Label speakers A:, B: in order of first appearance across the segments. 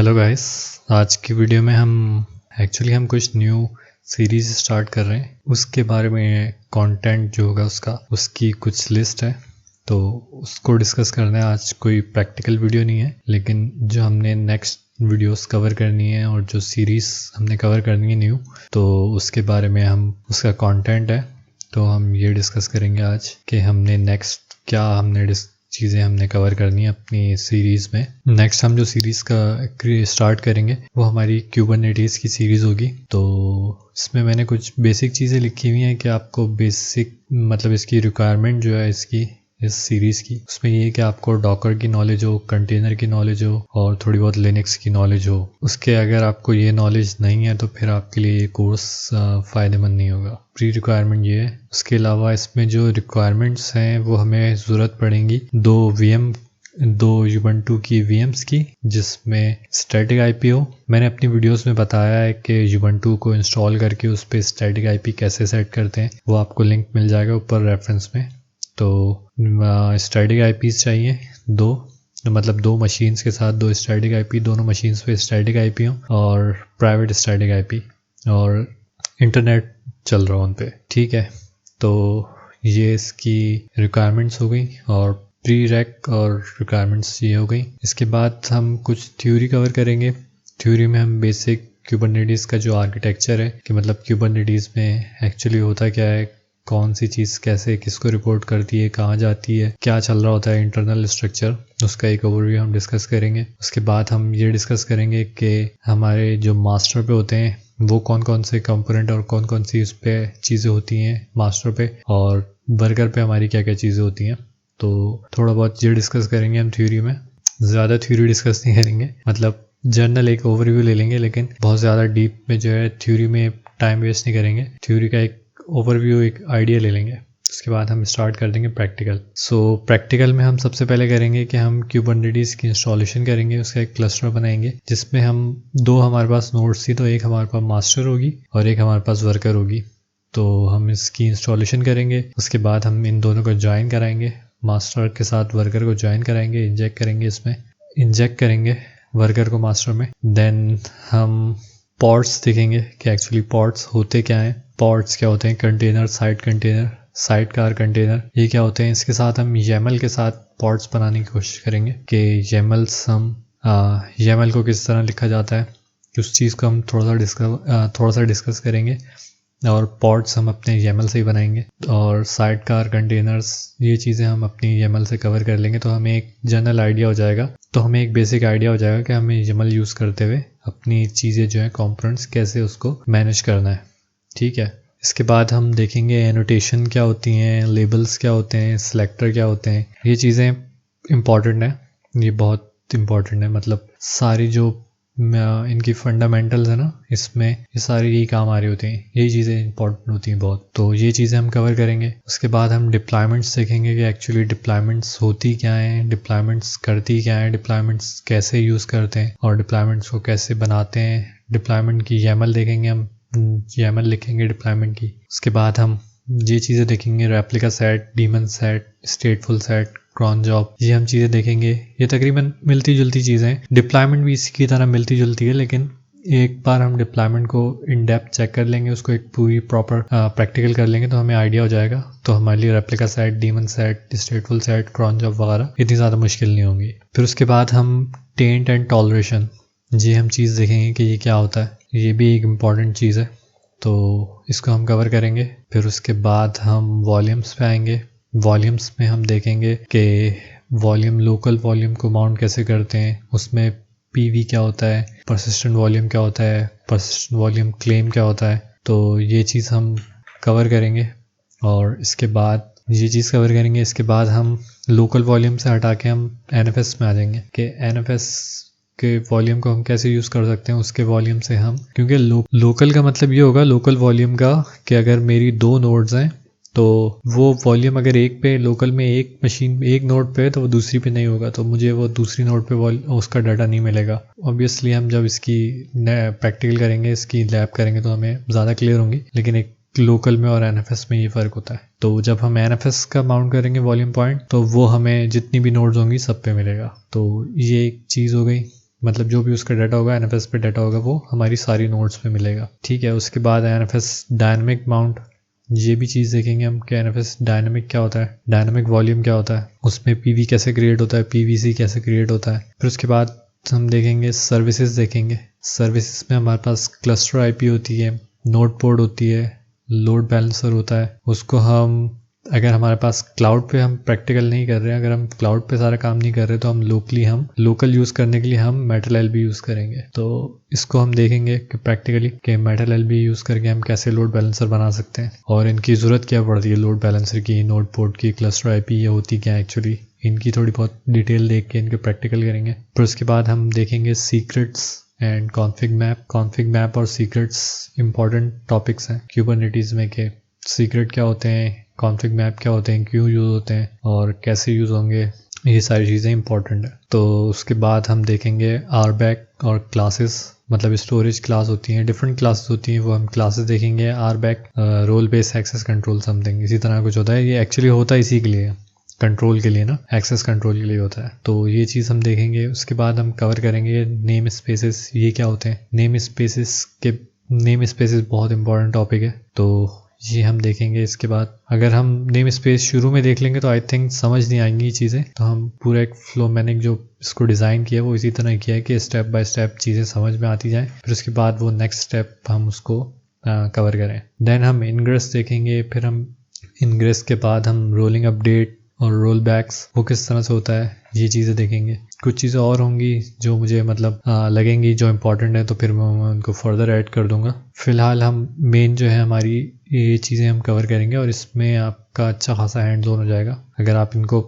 A: Hello guys. आज की video में हम कुछ न्यू सीरीज स्टार्ट कर रहे हैं। उसके बारे में कंटेंट जो होगा उसकी कुछ लिस्ट है, तो उसको डिस्कस करना है। आज कोई प्रैक्टिकल वीडियो नहीं है, लेकिन जो हमने नेक्स्ट वीडियोस कवर करनी है और जो सीरीज़ हमने कवर करनी है न्यू, तो उसके बारे में उसका कंटेंट है। तो हम ये डिस्कस करेंगे आज कि हमने नेक्स्ट क्या चीज़ें हमने कवर करनी है अपनी सीरीज़ में। नेक्स्ट हम जो सीरीज़ का स्टार्ट करेंगे वो हमारी कुबरनेटिस की सीरीज़ होगी। तो इसमें मैंने कुछ बेसिक चीज़ें लिखी हुई हैं कि आपको बेसिक मतलब इसकी रिक्वायरमेंट जो है इस सीरीज़ की, उसमें ये है कि आपको डॉकर की नॉलेज हो, कंटेनर की नॉलेज हो और थोड़ी बहुत लिनक्स की नॉलेज हो। उसके अगर आपको ये नॉलेज नहीं है तो फिर आपके लिए ये कोर्स फ़ायदेमंद नहीं होगा। प्री रिक्वायरमेंट ये है। उसके अलावा इसमें जो रिक्वायरमेंट्स हैं वो हमें ज़रूरत पड़ेंगी दो यूबंटू की VMs की, जिसमें स्टैटिक IP हो। मैंने अपनी वीडियोस में बताया है कि यूबंटू को इंस्टॉल करके उस पर स्टैटिक IP कैसे सेट करते हैं, वो आपको लिंक मिल जाएगा ऊपर रेफरेंस में। तो स्टैटिक IPs चाहिए दो मशीन्स के साथ दो स्टैटिक IP, दोनों मशीन्स पे स्टैटिक IP हो और प्राइवेट स्टैटिक IP और इंटरनेट चल रहा हो उन पे। ठीक है, तो ये इसकी रिक्वायरमेंट्स हो गई और प्री रैक और रिक्वायरमेंट्स ये हो गई। इसके बाद हम कुछ थ्योरी कवर करेंगे। थ्योरी में हम बेसिक कुबरनेटिस का जो आर्किटेक्चर है कि मतलब कुबरनेटिस में एक्चुअली होता क्या है, कौन सी चीज़ कैसे किसको रिपोर्ट करती है, कहाँ जाती है, क्या चल रहा होता है, इंटरनल स्ट्रक्चर, उसका एक ओवरव्यू हम डिस्कस करेंगे। उसके बाद हम ये डिस्कस करेंगे कि हमारे जो मास्टर पे होते हैं वो कौन कौन से कंपोनेंट और कौन कौन सी उस पर चीज़ें होती हैं मास्टर पे, और वर्कर पे हमारी क्या क्या चीज़ें होती हैं। तो थोड़ा बहुत ये डिस्कस करेंगे हम थ्योरी में। ज़्यादा थ्योरी डिस्कस नहीं करेंगे, मतलब जनरल एक ओवरव्यू ले लेंगे, लेकिन बहुत ज़्यादा डीप में जो है थ्योरी में टाइम वेस्ट नहीं करेंगे। थ्योरी का एक ओवरव्यू, एक आइडिया ले लेंगे। उसके बाद हम स्टार्ट कर देंगे प्रैक्टिकल। प्रैक्टिकल में हम सबसे पहले करेंगे कि हम कुबरनेटिस की इंस्टॉलेशन करेंगे, उसका एक क्लस्टर बनाएंगे जिसमें हमारे पास नोड्स थी, तो एक हमारे पास मास्टर होगी और एक हमारे पास वर्कर होगी। तो हम इसकी इंस्टॉलेशन करेंगे। उसके बाद हम इन दोनों को ज्वाइन कराएंगे, मास्टर के साथ वर्कर को ज्वाइन कराएंगे, इंजेक्ट करेंगे वर्कर को मास्टर में। देन हम पॉड्स देखेंगे कि एक्चुअली पॉड्स होते क्या हैं। पॉड्स क्या होते हैं, कंटेनर, साइड कार कंटेनर, ये क्या होते हैं। इसके साथ हम YAML के साथ पॉड्स बनाने की कोशिश करेंगे कि YAML को किस तरह लिखा जाता है, उस चीज़ को हम थोड़ा सा डिस्कस करेंगे। और पॉड्स हम अपने YAML से ही बनाएंगे और साइड कार कंटेनर्स, ये चीज़ें हम अपनी YAML से कवर कर लेंगे। तो हमें एक जनरल आइडिया हो जाएगा, तो हमें एक बेसिक आइडिया हो जाएगा कि हमें YAML यूज़ करते हुए अपनी चीज़ें जो हैं कंपोनेंट्स कैसे उसको मैनेज करना है। ठीक है, इसके बाद हम देखेंगे एनोटेशन क्या होती हैं, लेबल्स क्या होते हैं, सिलेक्टर क्या होते हैं। ये चीज़ें इम्पॉर्टेंट है, ये बहुत इम्पॉर्टेंट है। मतलब सारी जो इनकी फंडामेंटल्स है ना, इसमें ये सारी यही काम आ रही होती हैं, यही चीज़ें इंपॉर्टेंट होती हैं बहुत। तो ये चीज़ें हम कवर करेंगे। उसके बाद हम डिप्लॉयमेंट्स देखेंगे कि एक्चुअली डिप्लॉयमेंट्स होती क्या हैं, डिप्लॉयमेंट्स करती क्या हैं, डिप्लॉयमेंट्स कैसे यूज़ करते हैं और डिप्लॉयमेंट्स को कैसे बनाते हैं। डिप्लॉयमेंट की YAML देखेंगे, हम YAML लिखेंगे डिप्लॉयमेंट की। उसके बाद हम ये चीज़ें देखेंगे, replica set, demon set, स्टेटफुल set, cron job, ये हम चीज़ें देखेंगे। ये तकरीबन मिलती जुलती चीज़ें हैं। डिप्लॉयमेंट भी इसी की तरह मिलती जुलती है, लेकिन एक बार हम डिप्लॉयमेंट को इन डेप्थ चेक कर लेंगे, उसको एक पूरी प्रॉपर प्रैक्टिकल कर लेंगे तो हमें आइडिया हो जाएगा। तो हमारे लिए replica set, demon set, स्टेटफुल set, cron job वगैरह इतनी ज़्यादा मुश्किल नहीं होंगी। फिर उसके बाद हम टेंट एंड टॉलरेशन, ये हम चीज़ देखेंगे कि ये क्या होता है। ये भी एक इम्पॉर्टेंट चीज़ है, तो इसको हम कवर करेंगे। फिर उसके बाद हम वॉल्यूम्स पे आएंगे। वॉल्यूम्स में हम देखेंगे कि लोकल वॉल्यूम को माउंट कैसे करते हैं, उसमें PV क्या होता है, परसिस्टेंट वॉल्यूम क्या होता है, परसिस्टेंट वॉल्यूम क्लेम क्या होता है। तो ये चीज़ हम कवर करेंगे और इसके बाद हम लोकल वॉल्यूम से हटा के हम NFS में आ जाएंगे कि NFS के वॉल्यूम को हम कैसे यूज़ कर सकते हैं उसके वॉल्यूम से हम, क्योंकि लोकल का मतलब ये होगा लोकल वॉल्यूम का कि अगर मेरी 2 नोड्स हैं तो वो वॉल्यूम अगर एक पे लोकल में एक मशीन एक नोड पे है तो वो दूसरी पे नहीं होगा, तो मुझे वो दूसरी नोड पे उसका डाटा नहीं मिलेगा। ऑब्वियसली हम जब इसकी प्रैक्टिकल करेंगे, इसकी लैब करेंगे तो हमें ज़्यादा क्लियर होंगी, लेकिन एक लोकल में और NFS में ये फ़र्क होता है। तो जब हम NFS का माउंट करेंगे वॉल्यूम पॉइंट, तो वो हमें जितनी भी नोड्स होंगी सब पे मिलेगा। तो ये एक चीज़ हो गई। मतलब जो भी उसका डाटा होगा NFS पे डाटा होगा वो हमारी सारी नोड्स पे मिलेगा। ठीक है, उसके बाद NFS डायनेमिक माउंट, ये भी चीज़ देखेंगे हम कि NFS डायनेमिक क्या होता है, डायनेमिक वॉल्यूम क्या होता है, उसमें PV कैसे क्रिएट होता है, PVC कैसे क्रिएट होता है। फिर उसके बाद हम देखेंगे सर्विसेज देखेंगे। सर्विसेज में हमारे पास क्लस्टर IP होती है, नोड पोर्ट होती है, लोड बैलेंसर होता है। उसको हम अगर हमारे पास क्लाउड पे हम प्रैक्टिकल नहीं कर रहे हैं, अगर हम क्लाउड पे सारा काम नहीं कर रहे तो हम लोकल यूज़ करने के लिए हम मेटल LB यूज़ करेंगे। तो इसको हम देखेंगे कि प्रैक्टिकली कि मेटल LB यूज़ करके हम कैसे लोड बैलेंसर बना सकते हैं और इनकी ज़रूरत क्या पड़ती है लोड बैलेंसर की, नोड पोर्ट की, क्लस्टर IP ये होती क्या एक्चुअली, इनकी थोड़ी बहुत डिटेल देख के इनके प्रैक्टिकल करेंगे। फिर उसके बाद हम देखेंगे सीक्रेट्स एंड कॉन्फिग मैप और सीक्रेट्स इंपॉर्टेंट टॉपिक्स हैं क्यूबरनेटीज में के सीक्रेट क्या होते हैं, कॉन्फिग मैप क्या होते हैं, क्यों यूज़ होते हैं और कैसे यूज़ होंगे, ये सारी चीज़ें इंपॉर्टेंट है। तो उसके बाद हम देखेंगे RBAC और क्लासेस, मतलब स्टोरेज क्लास होती हैं, डिफरेंट क्लासेस होती हैं, वो हम क्लासेस देखेंगे। RBAC role base access control something इसी तरह कुछ होता है, ये एक्चुअली होता है इसी के लिए, कंट्रोल के लिए ना, एक्सेस कंट्रोल के लिए होता है। तो ये चीज़ हम देखेंगे। उसके बाद हम कवर करेंगे नेम स्पेसेस, ये क्या होते हैं। नेम स्पेसेस बहुत इंपॉर्टेंट टॉपिक है, तो ये हम देखेंगे। इसके बाद अगर हम नेम स्पेस शुरू में देख लेंगे तो आई थिंक समझ नहीं आएंगी ये चीज़ें, तो हम पूरा एक फ्लो, मैंने जो इसको डिज़ाइन किया वो इसी तरह किया है कि स्टेप बाय स्टेप चीज़ें समझ में आती जाएँ, फिर उसके बाद वो नेक्स्ट स्टेप हम उसको कवर करें। देन हम इनग्रेस देखेंगे, फिर हम इनग्रेस के बाद हम रोलिंग अपडेट और रोल बैक्स वो किस तरह से होता है ये चीज़ें देखेंगे। कुछ चीज़ें और होंगी जो मुझे मतलब लगेंगी जो इम्पोर्टेंट है, तो फिर मैं उनको फर्दर ऐड कर दूंगा। फिलहाल हम मेन जो है हमारी ये चीज़ें हम कवर करेंगे और इसमें आपका अच्छा खासा हैंड्स ऑन हो जाएगा अगर आप इनको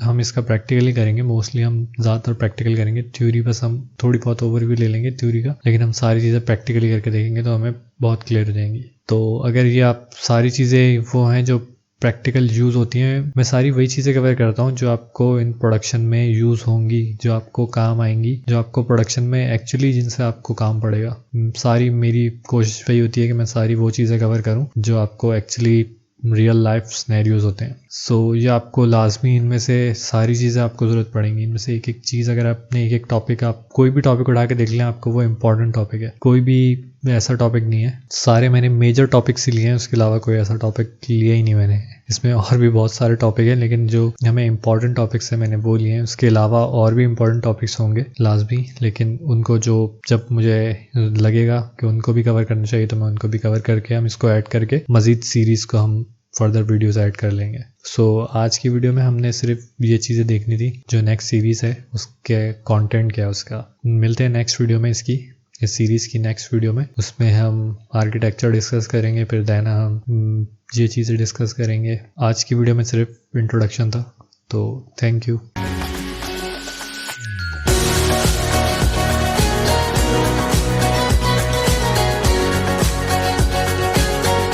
A: हम इसका प्रैक्टिकली करेंगे। मोस्टली हम ज़्यादातर प्रैक्टिकल करेंगे, थ्योरी बस हम थोड़ी बहुत ओवरव्यू ले लेंगे थ्योरी का, लेकिन हम सारी चीज़ें प्रैक्टिकली करके देखेंगे तो हमें बहुत क्लियर हो जाएंगी। तो अगर ये आप सारी चीज़ें वो हैं जो प्रैक्टिकल यूज़ होती हैं, मैं सारी वही चीज़ें कवर करता हूँ जो आपको इन प्रोडक्शन में यूज़ होंगी, जो आपको काम आएंगी, जो आपको प्रोडक्शन में एक्चुअली जिनसे आपको काम पड़ेगा। सारी मेरी कोशिश वही होती है कि मैं सारी वो चीज़ें कवर करूँ जो आपको एक्चुअली रियल लाइफ सिनेरियोज होते हैं। सो ये आपको लाजमी इनमें से सारी चीज़ें आपको ज़रूरत पड़ेंगी। इनमें से एक एक चीज़ अगर आपने एक टॉपिक, आप कोई भी टॉपिक उठा के देख लें, आपको वो इंपॉर्टेंट टॉपिक है, कोई भी ऐसा टॉपिक नहीं है। सारे मैंने मेजर टॉपिक्स ही लिए हैं, उसके अलावा कोई ऐसा टॉपिक लिया ही नहीं मैंने। इसमें और भी बहुत सारे टॉपिक हैं, लेकिन जो हमें इंपॉर्टेंट टॉपिक्स हैं मैंने वो लिए हैं। उसके अलावा और भी इंपॉर्टेंट टॉपिक्स होंगे लाजमी, लेकिन उनको जब मुझे लगेगा कि उनको भी कवर करना चाहिए तो मैं उनको भी कवर करके हम इसको ऐड करके मज़ीद सीरीज़ को हम फर्दर वीडियोस ऐड कर लेंगे। सो आज की वीडियो में हमने सिर्फ ये चीज़ें देखनी थी, जो नेक्स्ट सीरीज़ है उसके कंटेंट क्या है उसका। मिलते हैं नेक्स्ट वीडियो में, इस सीरीज़ की नेक्स्ट वीडियो में। उसमें हम आर्किटेक्चर डिस्कस करेंगे, फिर देन हम ये चीज़ें डिस्कस करेंगे। आज की वीडियो में सिर्फ इंट्रोडक्शन था, तो थैंक यू।